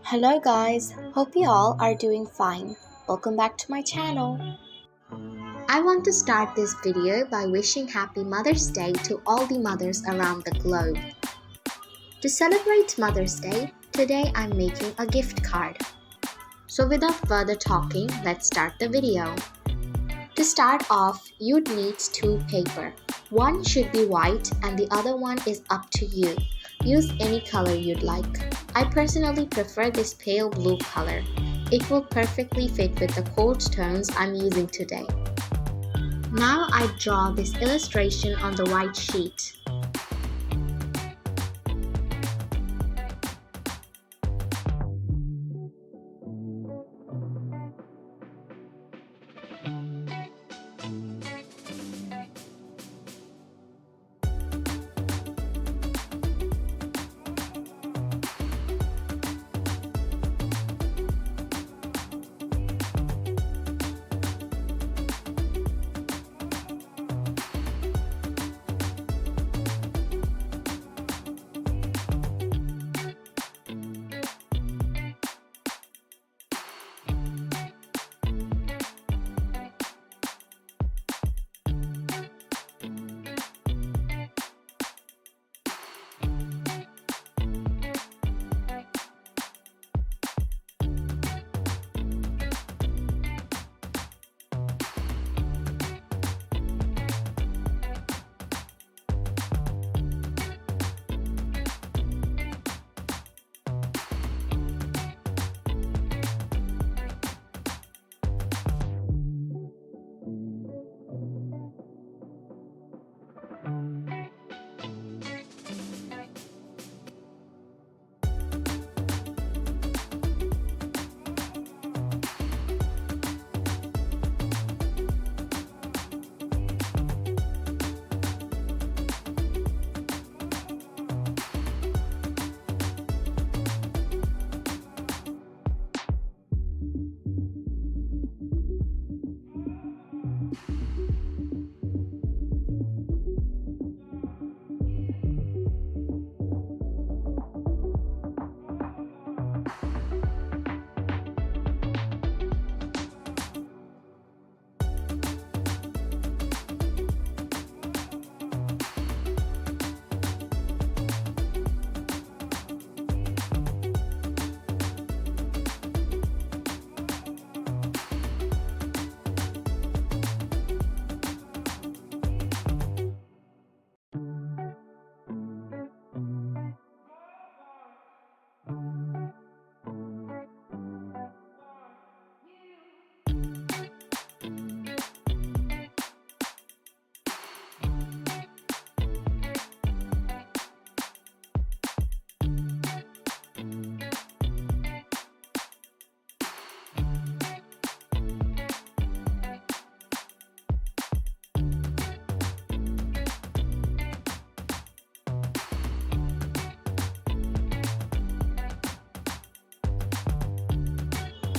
Hello guys, hope you all are doing fine. Welcome back to my channel. I want to start this video by wishing Happy Mother's Day to all the mothers around the globe. To celebrate Mother's Day, today I'm making a gift card. So without further talking, let's start the video. To start off, you'd need two paper. One should be white and the other one is up to you. Use any color you'd like. I personally prefer this pale blue color. It will perfectly fit with the cold tones I'm using today. Now I draw this illustration on the white sheet.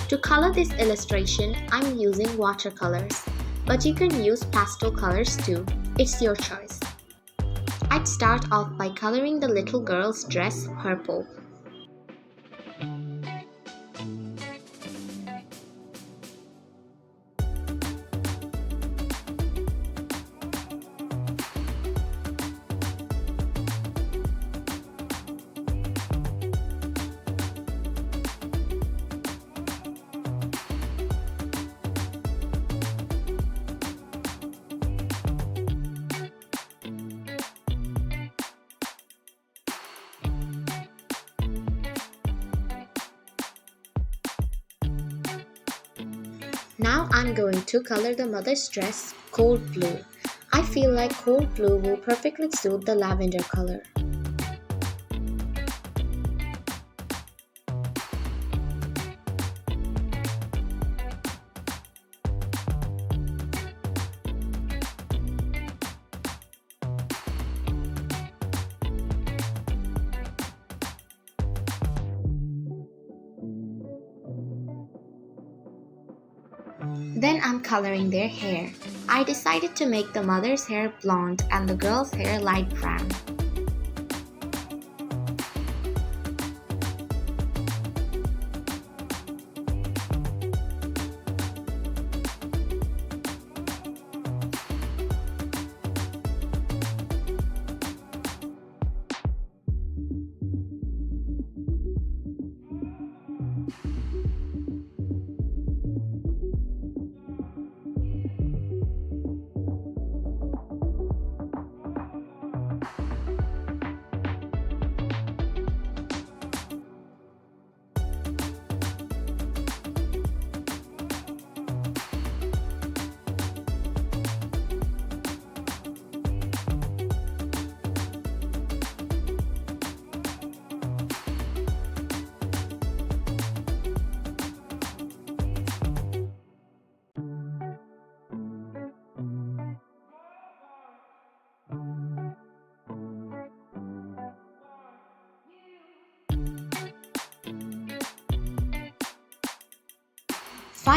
To color this illustration, I'm using watercolors, but you can use pastel colors too. It's your choice. I'd start off by coloring the little girl's dress purple. Now I'm going to color the mother's dress cold blue. I feel like cold blue will perfectly suit the lavender color. Then I'm coloring their hair. I decided to make the mother's hair blonde and the girl's hair light brown.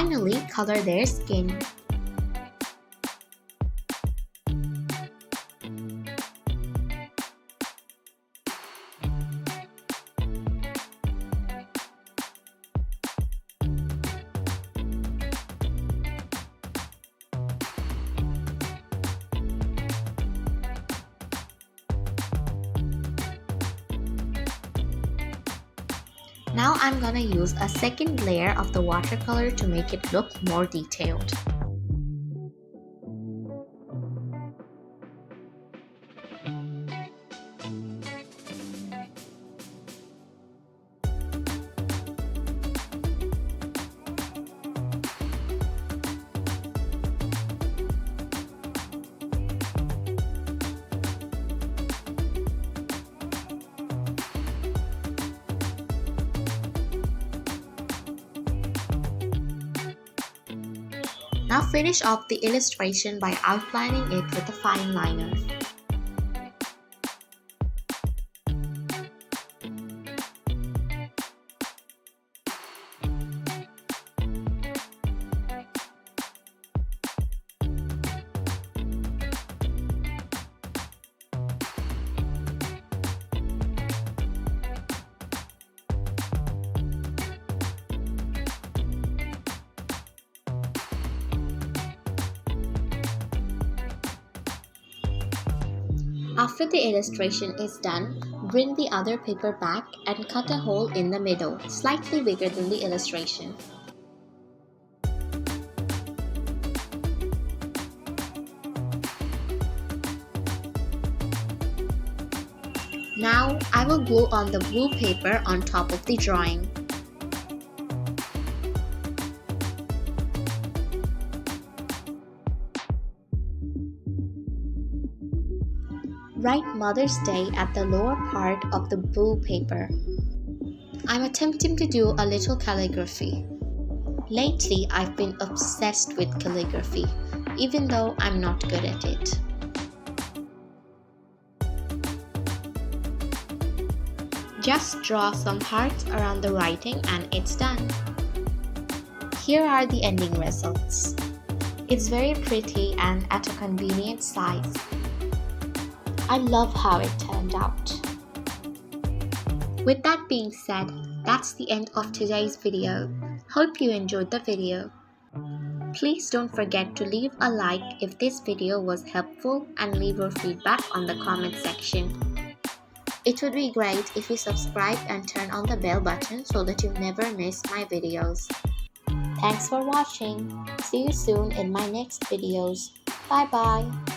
Finally, color their skin. Now I'm gonna use a second layer of the watercolor to make it look more detailed. Now finish off the illustration by outlining it with a fine liner. After the illustration is done, bring the other paper back and cut a hole in the middle, slightly bigger than the illustration. Now, I will glue on the blue paper on top of the drawing. Write Mother's Day at the lower part of the blue paper. I'm attempting to do a little calligraphy. Lately, I've been obsessed with calligraphy, even though I'm not good at it. Just draw some hearts around the writing and it's done. Here are the ending results. It's very pretty and at a convenient size. I love how it turned out. With that being said, that's the end of today's video. Hope you enjoyed the video. Please don't forget to leave a like if this video was helpful and leave your feedback on the comment section. It would be great if you subscribe and turn on the bell button so that you never miss my videos. Thanks for watching. See you soon in my next videos. Bye bye.